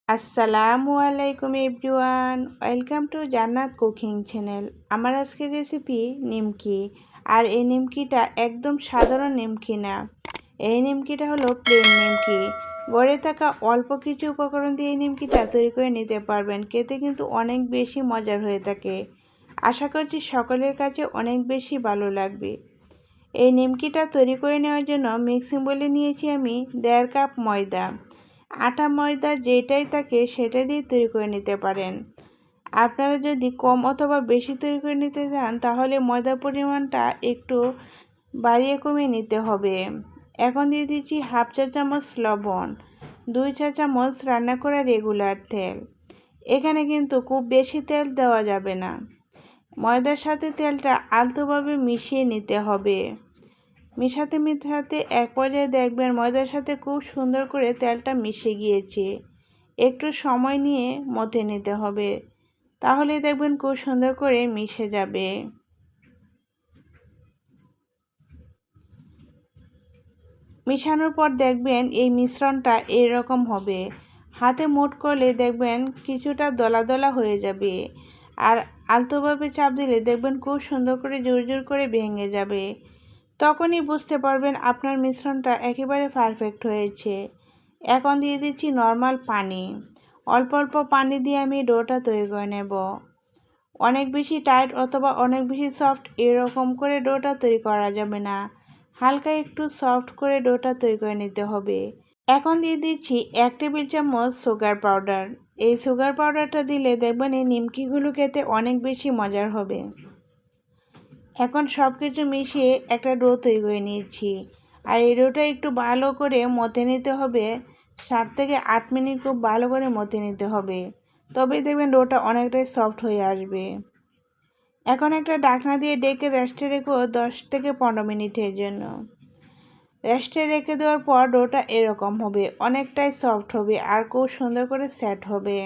আসসালামু আলাইকুম everyone, welcome to জান্নাত কুকিং চ্যানেল। আমার আজকের রেসিপি নিমকি। আর এই নিমকিটা একদম সাধারণ নিমকি না, এই নিমকিটা হলো প্লেন নিমকি। গড়ে থাকা অল্প কিছু উপকরণ দিয়ে এই নিমকিটা তৈরি করে নিতে পারবেন, খেতে কিন্তু অনেক বেশি মজার হয়ে থাকে। আশা করছি সকলের কাছে অনেক বেশি ভালো লাগবে। এই নিমকিটা তৈরি করে নেওয়ার জন্য মিক্সিং বলে নিয়েছি আমি 1.5 কাপ ময়দা। আটা ময়দা যেটাই থাকে সেটা দিয়ে তৈরি করে নিতে পারেন। আপনারা যদি কম অথবা বেশি তৈরি করে নিতে চান তাহলে ময়দার পরিমাণটা একটু বাড়িয়ে কমিয়ে নিতে হবে। এখন দিয়ে দিচ্ছি 1/2 চা চামচ লবণ, 2 চা চামচ রান্না করা রেগুলার তেল। এখানে কিন্তু খুব বেশি তেল দেওয়া যাবে না, ময়দার সাথে তেলটা আলতোভাবে মিশিয়ে নিতে হবে। মেশাতে মেশাতে এক পর্যায়ে দেখবেন ময়দার সাথে খুব সুন্দর করে তেলটা মিশে গিয়েছে। একটু সময় নিয়ে মথে নিতে হবে, তাহলে দেখবেন খুব সুন্দর করে মিশে যাবে। মিশানোর পর দেখবেন এই মিশ্রণটা এরকম হবে। হাতে মুঠ করলে দেখবেন কিছুটা দলা দলা হয়ে যাবে, আর আলতোভাবে চাপ দিলে দেখবেন খুব সুন্দর করে জোর জোর করে ভেঙে যাবে। তখনই বুঝতে পারবেন আপনার মিশ্রণটা একেবারে পারফেক্ট হয়েছে। এখন দিয়ে দিচ্ছি নর্মাল পানি। অল্প অল্প পানি দিয়ে আমি ডোটা তৈরি করে নেব। অনেক বেশি টাইট অথবা অনেক বেশি সফট এরকম করে ডোটা তৈরি করা যাবে না, হালকা একটু সফট করে ডোটা তৈরি করে নিতে হবে। এখন দিয়ে দিচ্ছি 1 টেবিল চামচ সুগার পাউডার। এই সুগার পাউডারটা দিলে দেখবেন এই নিমকিগুলো খেতে অনেক বেশি মজার হবে। এখন সব কিছু মিশিয়ে একটা ডো তৈরি করে নিয়েছি, আর এই ডোটা একটু ভালো করে মথে নিতে হবে। 7 থেকে 8 মিনিট খুব ভালো করে মথে নিতে হবে, তবেই দেখবেন ডোটা অনেকটাই সফট হয়ে আসবে। এখন একটা ঢাকনা দিয়ে ডেকে রেস্টে রেখো 10 থেকে 15 মিনিটের জন্য। রেস্টে রেখে দেওয়ার পর ডোটা এরকম হবে, অনেকটাই সফট হবে আর খুব সুন্দর করে সেট হবে।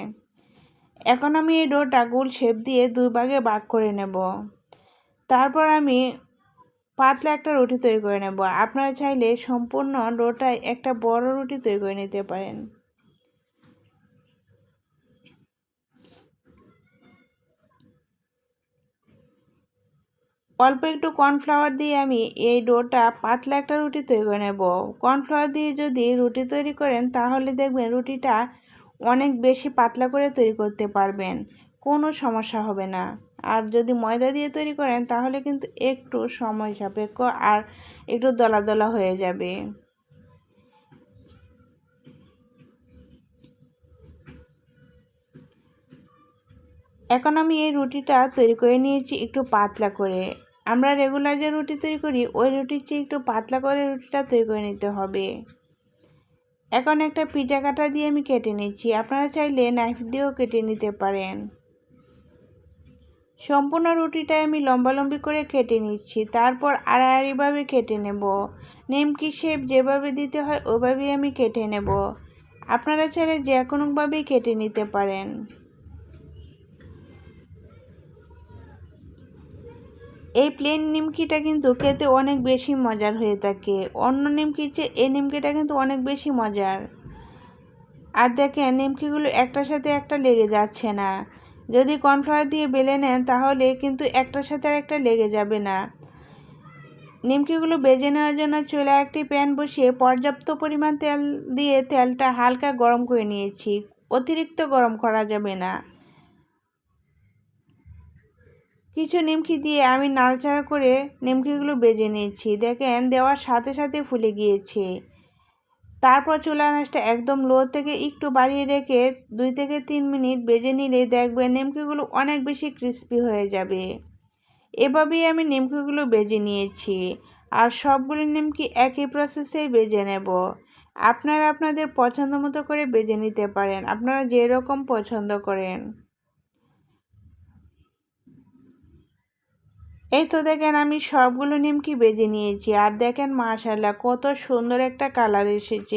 এখন আমি এই ডোটা গোল শেপ দিয়ে 2 ভাগে ভাগ করে নেব। তারপর আমি পাতলা একটা রুটি তৈরি করে নেব। আপনারা চাইলে সম্পূর্ণ ডোটায় একটা বড় রুটি তৈরি করে নিতে পারেন। অল্প একটু কর্নফ্লাওয়ার দিয়ে আমি এই ডোটা পাতলা একটা রুটি তৈরি করে নেব। কর্নফ্লাওয়ার দিয়ে যদি রুটি তৈরি করেন তাহলে দেখবেন রুটিটা অনেক বেশি পাতলা করে তৈরি করতে পারবেন, কোনো সমস্যা হবে না। আর যদি ময়দা দিয়ে তৈরি করেন তাহলে কিন্তু একটু সময় সাপেক্ষ আর একটু দলা দলা হয়ে যাবে। এখন আমি এই রুটিটা তৈরি করে নিয়েছি একটু পাতলা করে। আমরা রেগুলার যে রুটি তৈরি করি ওই রুটির চেয়ে একটু পাতলা করে রুটিটা তৈরি করে নিতে হবে। এখন একটা পিজা কাটা দিয়ে আমি কেটে নিচ্ছি, আপনারা চাইলে নাইফ দিয়েও কেটে নিতে পারেন। সম্পূর্ণ রুটিটাই আমি লম্বালম্বি করে কেটে নিচ্ছি, তারপর আড়াআড়িভাবে কেটে নেব। নিমকি শেপ যেভাবে দিতে হয় ওভাবেই আমি কেটে নেব। আপনারা চাইলে যে কোনোভাবেই কেটে নিতে পারেন। এই প্লেন নিমকিটা কিন্তু খেতে অনেক বেশি মজার হয়ে থাকে, অন্য নিমকির চেয়ে এই নিমকিটা কিন্তু অনেক বেশি মজার। আর দেখেন নিমকিগুলো একটার সাথে একটা লেগে যাচ্ছে না। যদি কর্নফ্লাওয়ার দিয়ে বেলে নেন তাহলে কিন্তু একটার সাথে আর একটা লেগে যাবে না। নিমকিগুলো ভেজে নেওয়ার জন্য চুলায় একটি প্যান বসিয়ে পর্যাপ্ত পরিমাণ তেল দিয়ে তেলটা হালকা গরম করে নিয়েছি, অতিরিক্ত গরম করা যাবে না। কিছু নিমকি দিয়ে আমি নাড়াচাড়া করে নিমকিগুলো ভেজে নিয়েছি, দেখেন দেওয়ার সাথে সাথে ফুলে গিয়েছে। তারপর চুলার আঁচটা একদম লো থেকে একটু বাড়িয়ে রেখে 2 থেকে 3 মিনিট ভেজে নিলে দেখবেন নিমকিগুলো অনেক বেশি ক্রিস্পি হয়ে যাবে। এভাবেই আমি নিমকিগুলো ভেজে নিয়েছি, আর সবগুলো নিমকি একই প্রসেসেই ভেজে নেব। আপনারা আপনাদের পছন্দ মতো করে ভেজে নিতে পারেন, আপনারা যেরকম পছন্দ করেন। এই তো দেখেন আমি সবগুলো নিমকি ভেজে নিয়েছি, আর দেখেন মাশাআল্লাহ কত সুন্দর একটা কালার এসেছে।